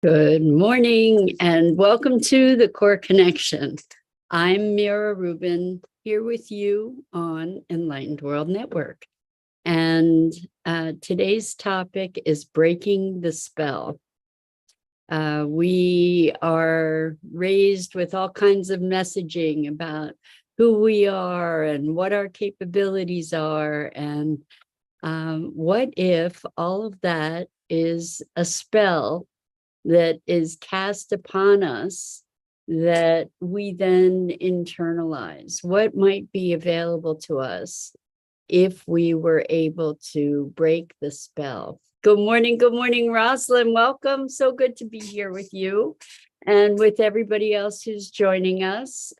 Good morning and welcome to the Core Connection. I'm Mira Rubin here with you on Enlightened World Network. And today's topic is breaking the spell. We are raised with all kinds of messaging about who we are and what our capabilities are. And what if all of that is a spell that is cast upon us that we then internalize? What might be available to us if we were able to break the spell? Good morning, Rosalind. Welcome. So good to be here with you and with everybody else who's joining us.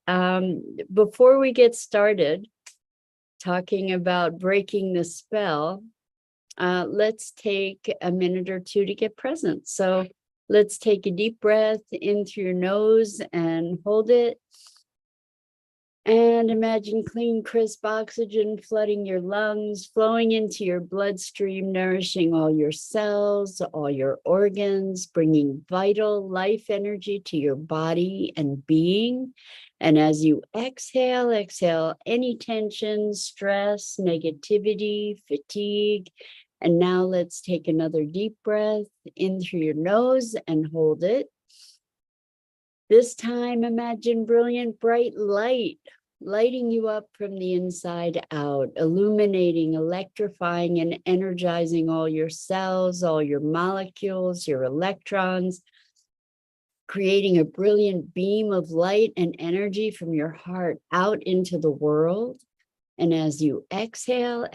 Before we get started talking about breaking the spell, let's take a minute or two to get present. So let's take a deep breath in through your nose and hold it. And imagine clean, crisp oxygen flooding your lungs, flowing into your bloodstream, nourishing all your cells, all your organs, bringing vital life energy to your body and being. And as you exhale any tension, stress, negativity, fatigue. And now let's take another deep breath in through your nose and hold it. This time, imagine brilliant, bright light, lighting you up from the inside out, illuminating, electrifying, and energizing all your cells, all your molecules, your electrons, creating a brilliant beam of light and energy from your heart out into the world. And as you exhale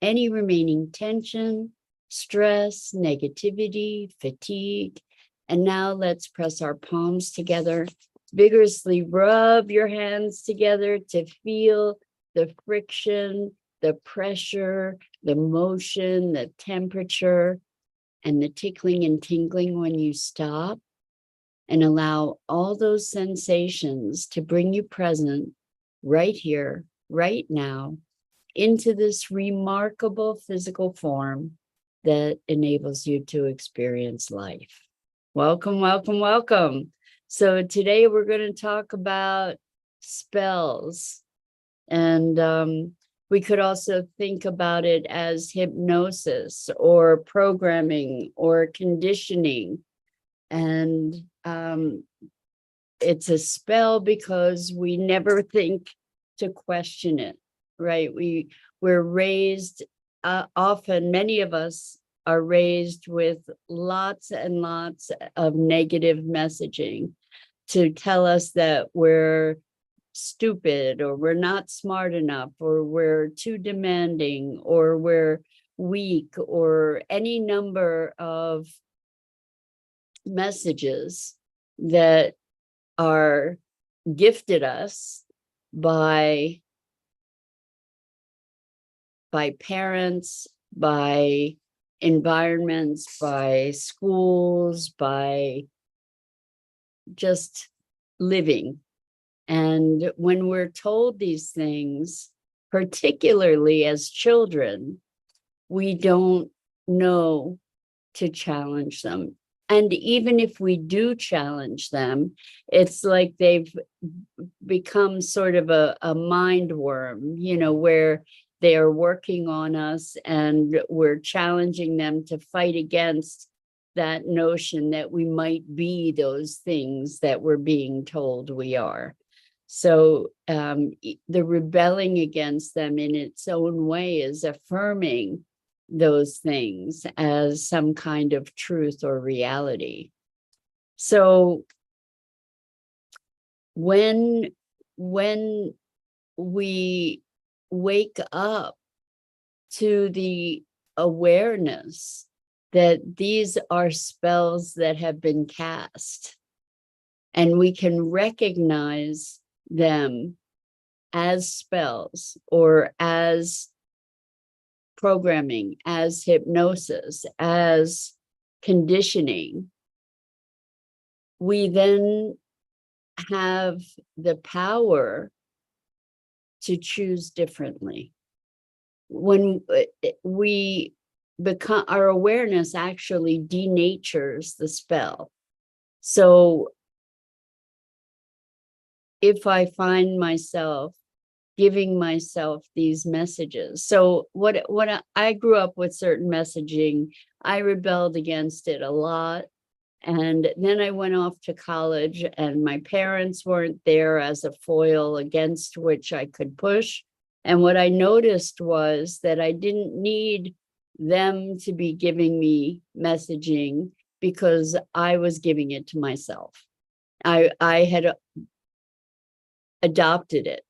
any remaining tension, stress, negativity, fatigue. And now let's press our palms together, vigorously rub your hands together to feel the friction, the pressure, the motion, the temperature, and the tickling and tingling when you stop. And allow all those sensations to bring you present right here, right now, into this remarkable physical form that enables you to experience life. Welcome, welcome, welcome. So today we're going to talk about spells. And we could also think about it as hypnosis or programming or conditioning. And it's a spell because we never think to question it, right? We're raised, often many of us are raised with lots and lots of negative messaging to tell us that we're stupid or we're not smart enough or we're too demanding or we're weak or any number of messages that are gifted us by parents, by environments, by schools, by just living. And when we're told these things, particularly as children, we don't know to challenge them. And even if we do challenge them, it's like they've become sort of a mind worm, where they are working on us and we're challenging them to fight against that notion that we might be those things that we're being told we are. So the rebelling against them in its own way is affirming those things as some kind of truth or reality. So when we wake up to the awareness that these are spells that have been cast, and we can recognize them as spells or as programming, as hypnosis, as conditioning, we then have the power to choose differently. When we become, our awareness actually denatures the spell. So if I find myself giving myself these messages, so I grew up with certain messaging, I rebelled against it a lot. And then I went off to college, and my parents weren't there as a foil against which I could push. And what I noticed was that I didn't need them to be giving me messaging because I was giving it to myself. I had adopted it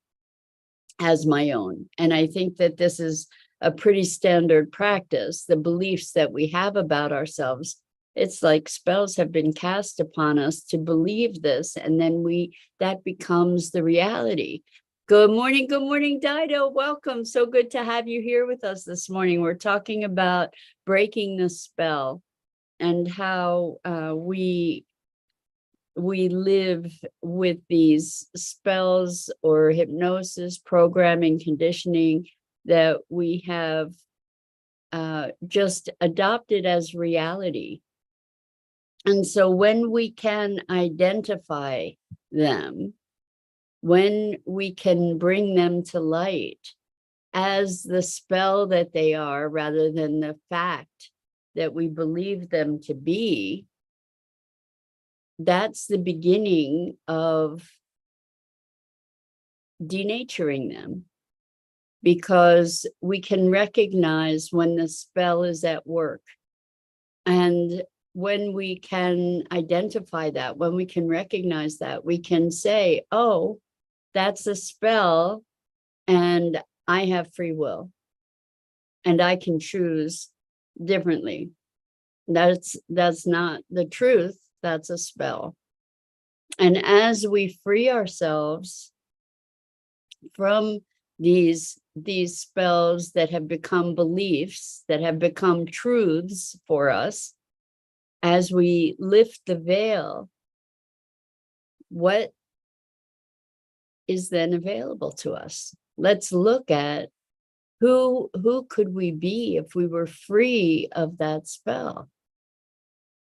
as my own. And I think that this is a pretty standard practice. The beliefs that we have about ourselves, it's like spells have been cast upon us to believe this, and then that becomes the reality. Good morning, Dido. Welcome. So good to have you here with us this morning. We're talking about breaking the spell and how we live with these spells or hypnosis, programming, conditioning that we have just adopted as reality. And so when we can identify them, when we can bring them to light as the spell that they are, rather than the fact that we believe them to be, that's the beginning of denaturing them, because we can recognize when the spell is at work. And when we can identify that, when we can recognize that, we can say, oh, that's a spell, and I have free will, and I can choose differently. That's not the truth. That's a spell. And as we free ourselves from these spells that have become beliefs, that have become truths for us, as we lift the veil, what is then available to us? Let's look at who could we be if we were free of that spell.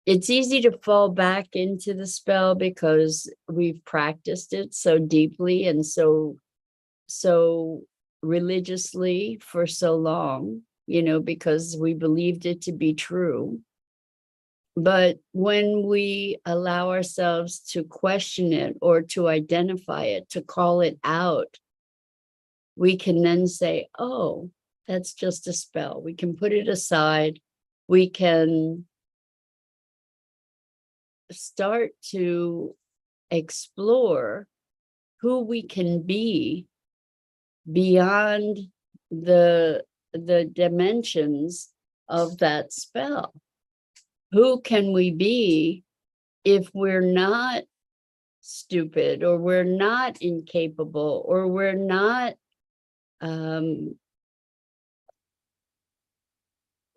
It's easy to fall back into the spell because we've practiced it so deeply and so religiously for so long, because we believed it to be true. But when we allow ourselves to question it or to identify it, to call it out, we can then say, oh, that's just a spell. We can put it aside. We can start to explore who we can be beyond the dimensions of that spell. Who can we be if we're not stupid, or we're not incapable, or we're not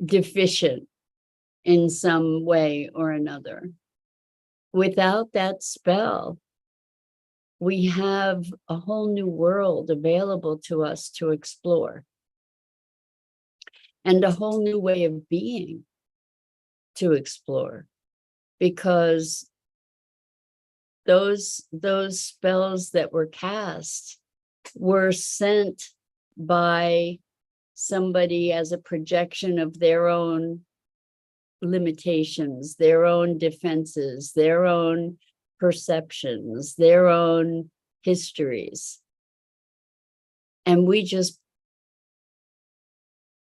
deficient in some way or another? Without that spell, we have a whole new world available to us to explore, and a whole new way of being to explore, because those spells that were cast were sent by somebody as a projection of their own limitations, their own defenses, their own perceptions, their own histories. And we just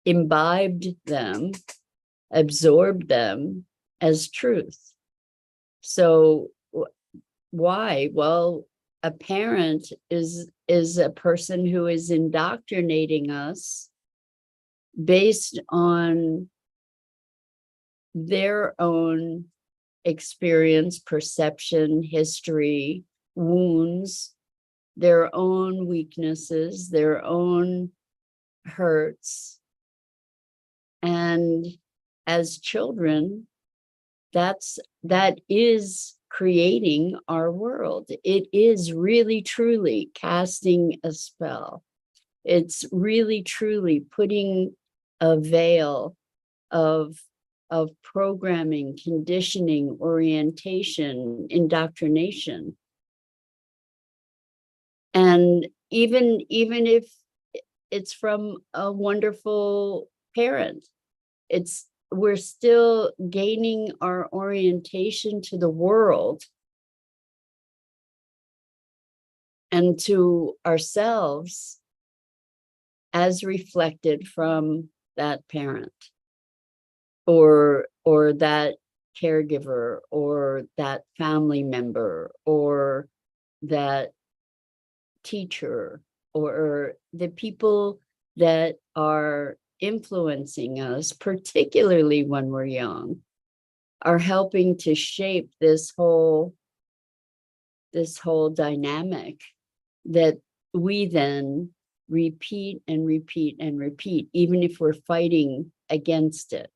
imbibed them, absorbed them as truth. So why? Well, a parent is a person who is indoctrinating us based on their own experience, perception, history, wounds, their own weaknesses, their own hurts. And as children, that is creating our world. It is really, truly casting a spell. It's really, truly putting a veil of of programming, conditioning, orientation, indoctrination. And even if it's from a wonderful parent, we're still gaining our orientation to the world and to ourselves as reflected from that parent or that caregiver or that family member or that teacher or the people that are influencing us, particularly when we're young, are helping to shape this whole dynamic that we then repeat and repeat and repeat, even if we're fighting against it.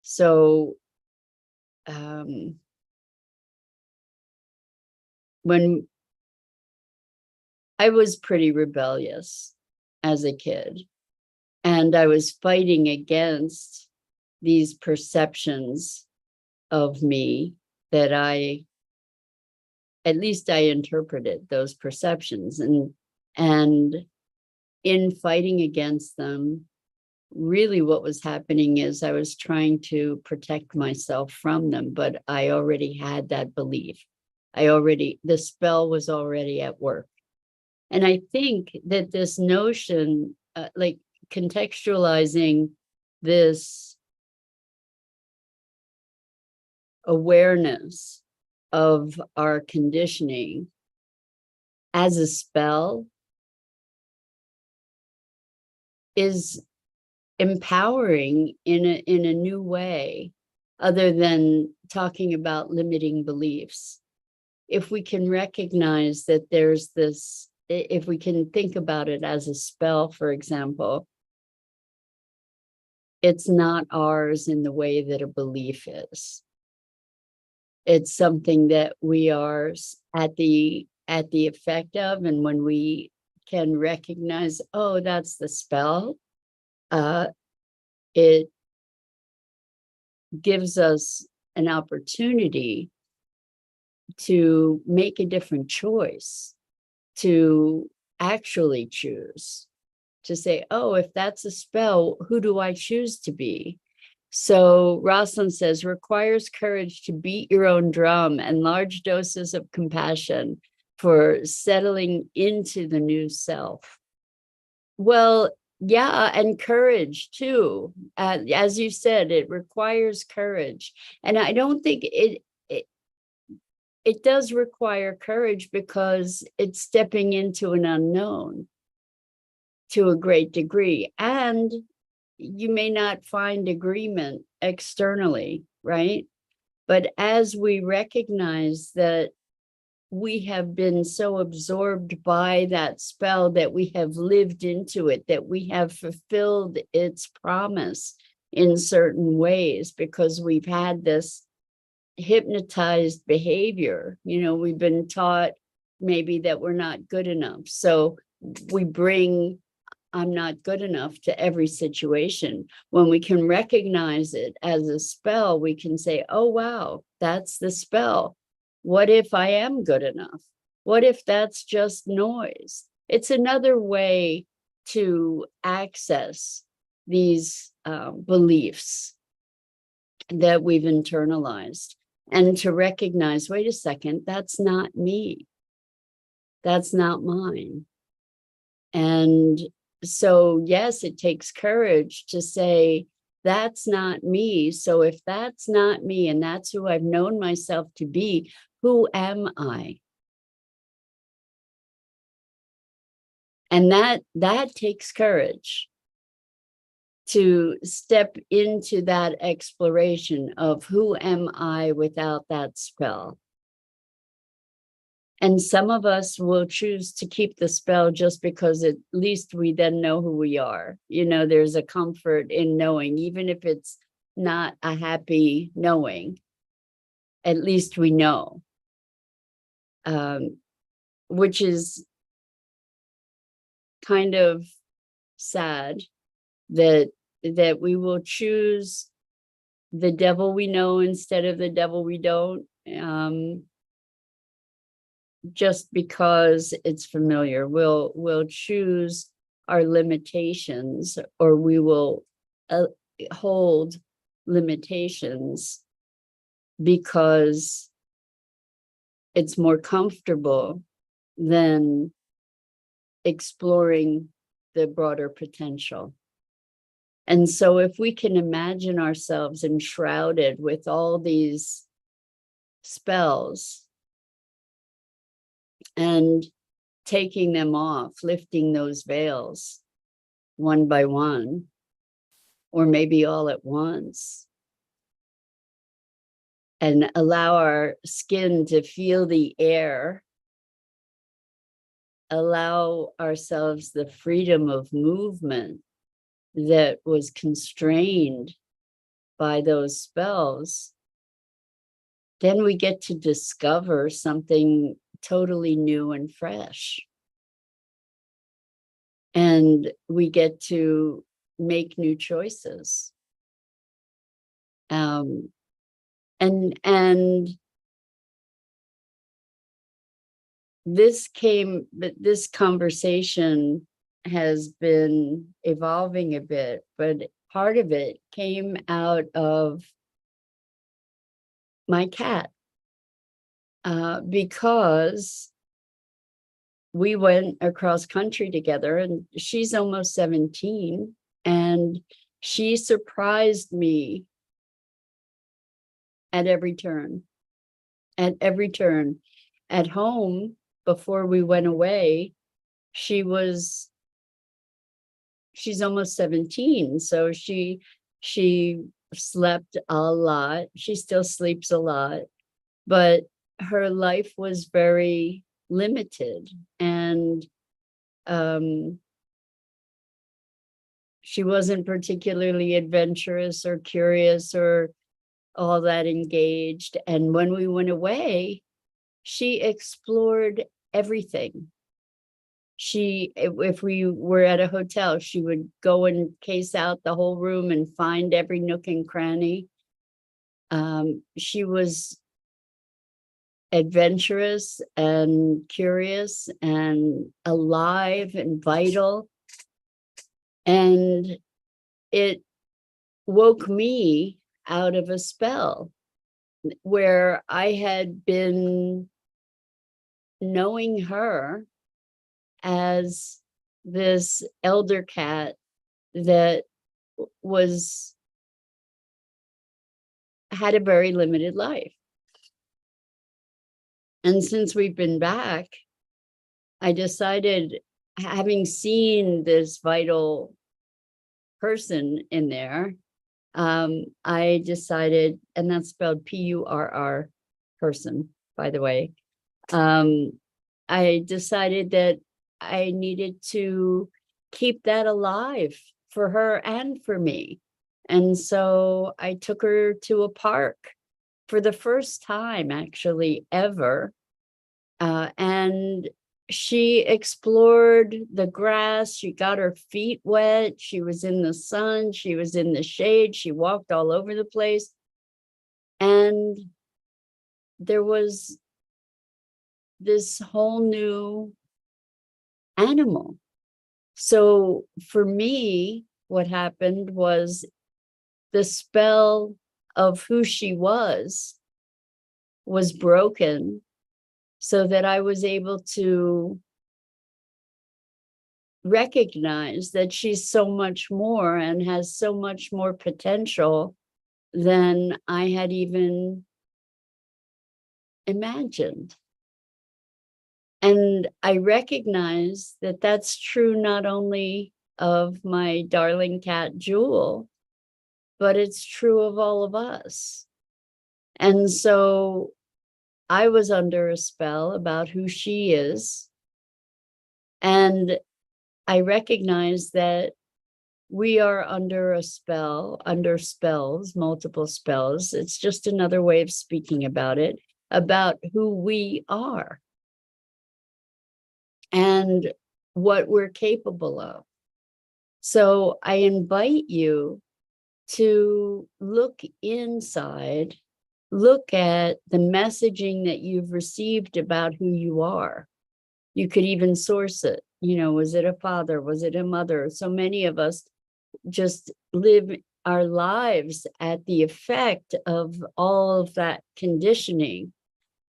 So when I was pretty rebellious as a kid, and I was fighting against these perceptions of me that at least I interpreted those perceptions, and in fighting against them, really what was happening is I was trying to protect myself from them, but I already had that belief. The spell was already at work. And I think that this notion, like contextualizing this awareness of our conditioning as a spell is empowering in a new way, other than talking about limiting beliefs. If we can recognize that there's this, if we can think about it as a spell, for example, it's not ours in the way that a belief is. It's something that we are at the effect of, and when we can recognize, oh, that's the spell, it gives us an opportunity to make a different choice, to actually choose, to say, oh, if that's a spell, who do I choose to be? So Rosalind says, requires courage to beat your own drum and large doses of compassion for settling into the new self. Well, yeah, and courage too. As you said, it requires courage. And I don't think it does require courage because it's stepping into an unknown to a great degree. And you may not find agreement externally, right? But as we recognize that we have been so absorbed by that spell that we have lived into it, that we have fulfilled its promise in certain ways because we've had this hypnotized behavior. We've been taught maybe that we're not good enough. So we bring I'm not good enough to every situation. When we can recognize it as a spell, we can say, oh, wow, that's the spell. What if I am good enough? What if that's just noise? It's another way to access these beliefs that we've internalized and to recognize, wait a second, that's not me. That's not mine. And so, yes, it takes courage to say, that's not me. So if that's not me, and that's who I've known myself to be, who am I? And that takes courage to step into that exploration of who am I without that spell. And some of us will choose to keep the spell just because at least we then know who we are. There's a comfort in knowing, even if it's not a happy knowing, at least we know, which is kind of sad that we will choose the devil we know instead of the devil we don't, just because it's familiar. We'll choose our limitations, or we will hold limitations because it's more comfortable than exploring the broader potential. And so if we can imagine ourselves enshrouded with all these spells and taking them off, lifting those veils one by one, or maybe all at once, and allow our skin to feel the air, allow ourselves the freedom of movement that was constrained by those spells, then we get to discover something totally new and fresh. And we get to make new choices. And this conversation has been evolving a bit, but part of it came out of my cat, because we went across country together, and she's almost 17, and she surprised me at every turn. At every turn. At home, before we went away, she's almost 17, so she slept a lot. She still sleeps a lot, but her life was very limited, and she wasn't particularly adventurous or curious or all that engaged. And when we went away, she explored everything. If we were at a hotel, she would go and case out the whole room and find every nook and cranny. She was adventurous and curious and alive and vital. And it woke me out of a spell where I had been knowing her as this elder cat that had a very limited life. And since we've been back, I decided, having seen this vital person in there, I decided, and that's spelled P-U-R-R, person, by the way. I decided that I needed to keep that alive for her and for me. And so I took her to a park for the first time, actually, ever. And she explored the grass. She got her feet wet. She was in the sun. She was in the shade. She walked all over the place. And there was this whole new animal. So for me, what happened was the spell of who she was broken, so that I was able to recognize that she's so much more and has so much more potential than I had even imagined. And I recognize that that's true not only of my darling cat, Jewel, but it's true of all of us. And so I was under a spell about who she is. And I recognize that we are under a spell, under spells, multiple spells. It's just another way of speaking about it, about who we are and what we're capable of. So I invite you to look inside, look at the messaging that you've received about who you are. You could even source it. Was it a father? Was it a mother? So many of us just live our lives at the effect of all of that conditioning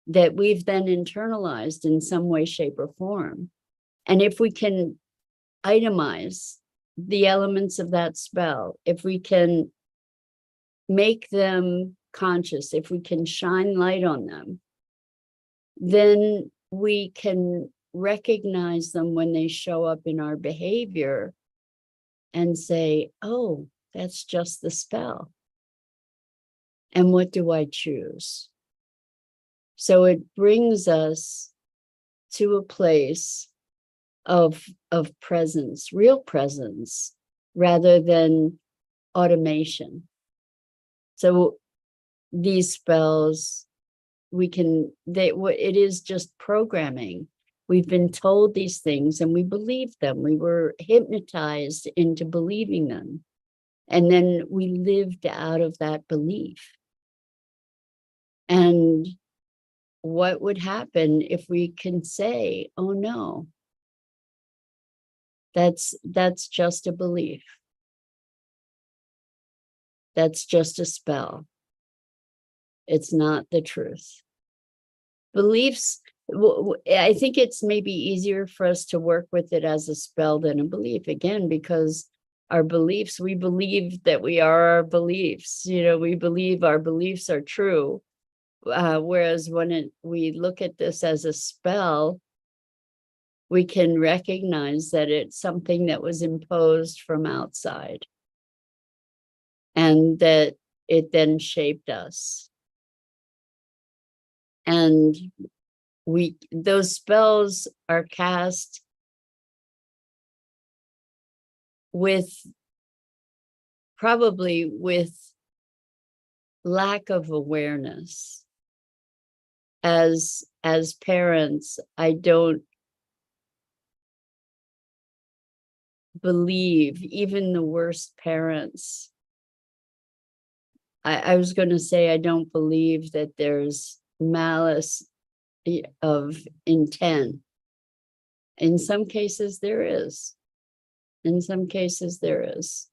that we've then internalized in some way, shape, or form. And if we can itemize the elements of that spell, if we can make them conscious, if we can shine light on them, then we can recognize them when they show up in our behavior and say, oh, that's just the spell. And what do I choose? So it brings us to a place of presence, real presence, rather than automation. So these spells, it is just programming. We've been told these things and we believe them. We were hypnotized into believing them. And then we lived out of that belief. And what would happen if we can say, oh no, that's just a belief. That's just a spell. It's not the truth. Beliefs, I think it's maybe easier for us to work with it as a spell than a belief, again, because our beliefs, we believe that we are our beliefs. We believe our beliefs are true. Whereas when we look at this as a spell, we can recognize that it's something that was imposed from outside and that it then shaped us. And those spells are cast probably with lack of awareness. As parents, I don't believe, even the worst parents, I was going to say, I don't believe that there's malice of intent. In some cases there is. In some cases there is.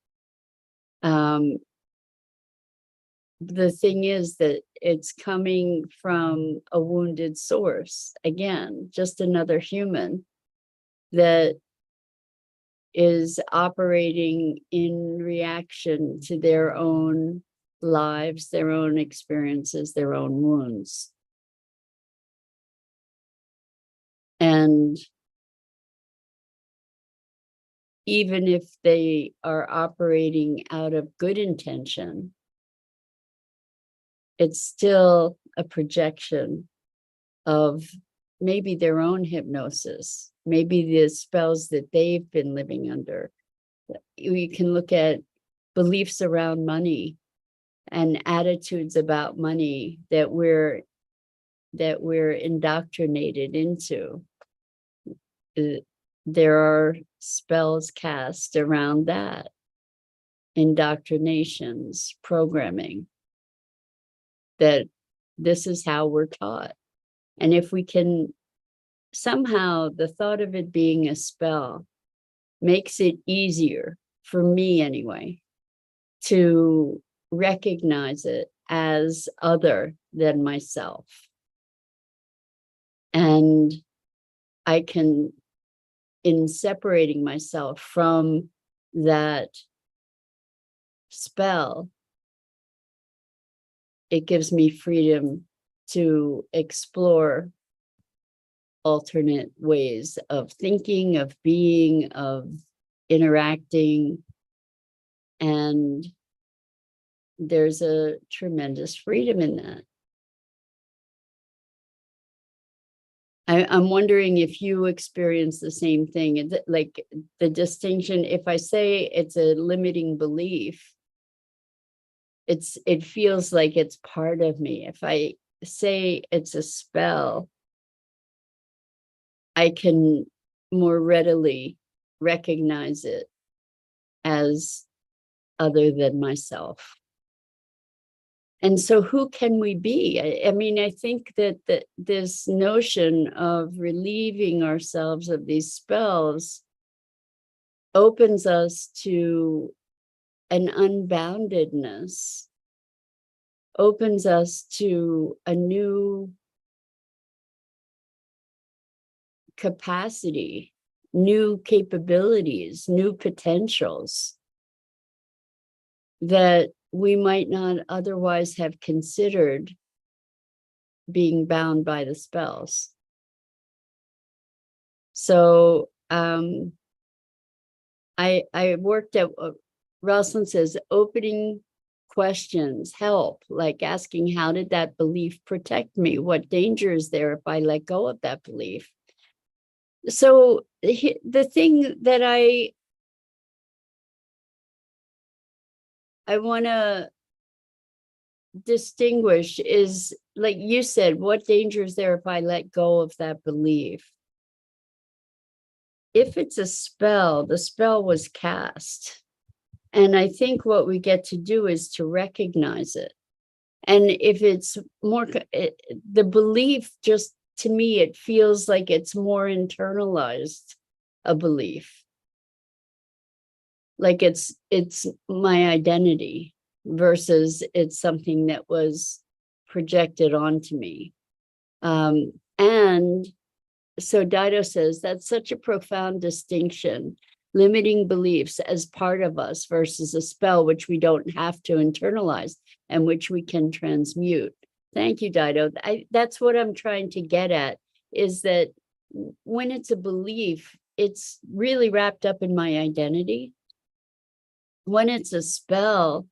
The thing is that it's coming from a wounded source. Again, just another human that is operating in reaction to their own lives, their own experiences, their own wounds. And even if they are operating out of good intention, it's still a projection of maybe their own hypnosis, maybe the spells that they've been living under. You can look at beliefs around money and attitudes about money that we're indoctrinated into. There are spells cast around that, indoctrinations, programming, that this is how we're taught. And if we can somehow, the thought of it being a spell makes it easier, for me anyway, to recognize it as other than myself. And I can, in separating myself from that spell, it gives me freedom to explore alternate ways of thinking, of being, of interacting. And there's a tremendous freedom in that. I'm wondering if you experience the same thing, like the distinction. If I say it's a limiting belief, it feels like it's part of me. If I say it's a spell, I can more readily recognize it as other than myself. And so who can we be? I mean, I think that this notion of relieving ourselves of these spells opens us to an unboundedness, opens us to a new capacity, new capabilities, new potentials that we might not otherwise have considered being bound by the spells. So I worked at, Rosalind says, opening questions help, like asking, how did that belief protect me? What danger is there if I let go of that belief? So the thing that I want to distinguish is, like you said, what danger is there if I let go of that belief? If it's a spell, the spell was cast. And I think what we get to do is to recognize it. And if it's more, the belief, just to me, it feels like it's more internalized, a belief. Like it's my identity versus it's something that was projected onto me. And so Dido says, that's such a profound distinction, limiting beliefs as part of us versus a spell which we don't have to internalize and which we can transmute. Thank you, Dido. That's what I'm trying to get at, is that when it's a belief, it's really wrapped up in my identity. When it's a spell,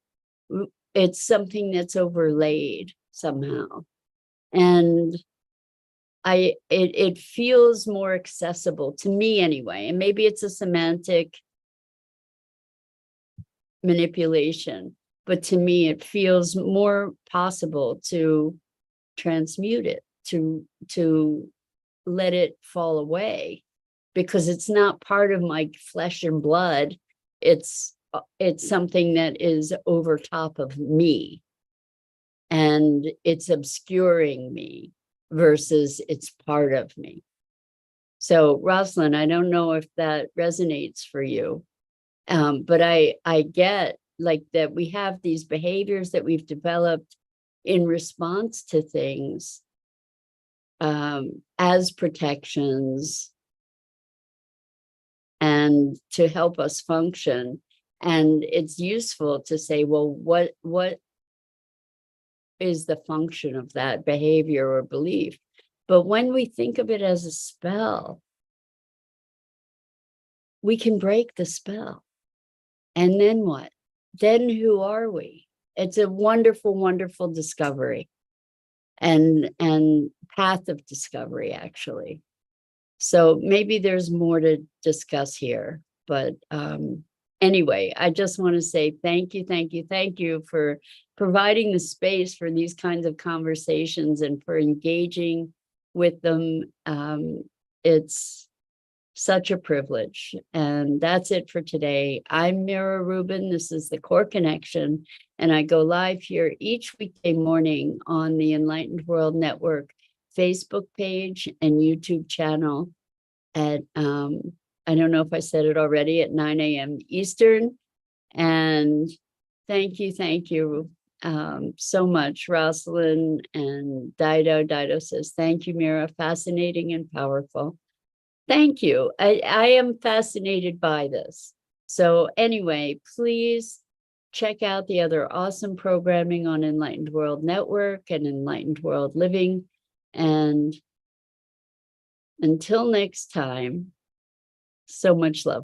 it's something that's overlaid somehow. And it feels more accessible to me anyway. And maybe it's a semantic manipulation, but to me, it feels more possible to transmute it, to let it fall away, because it's not part of my flesh and blood. It's something that is over top of me, and it's obscuring me versus it's part of me. So Rosalind, I don't know if that resonates for you, but I get like that we have these behaviors that we've developed in response to things as protections and to help us function. And it's useful to say, well, what is the function of that behavior or belief? But when we think of it as a spell, we can break the spell. And then what? Then who are we? It's a wonderful, wonderful discovery and path of discovery, actually. So maybe there's more to discuss here, but anyway, I just want to say thank you, thank you, thank you for providing the space for these kinds of conversations and for engaging with them. It's such a privilege. And that's it for today. I'm Mira Rubin. This is the Core Connection. And I go live here each weekday morning on the Enlightened World Network Facebook page and YouTube channel at, I don't know if I said it already, at 9 a.m. Eastern. And thank you so much, Rosalind and Dido. Dido says, thank you, Mira, fascinating and powerful. Thank you. I am fascinated by this. So anyway, please check out the other awesome programming on Enlightened World Network and Enlightened World Living. And until next time, so much love.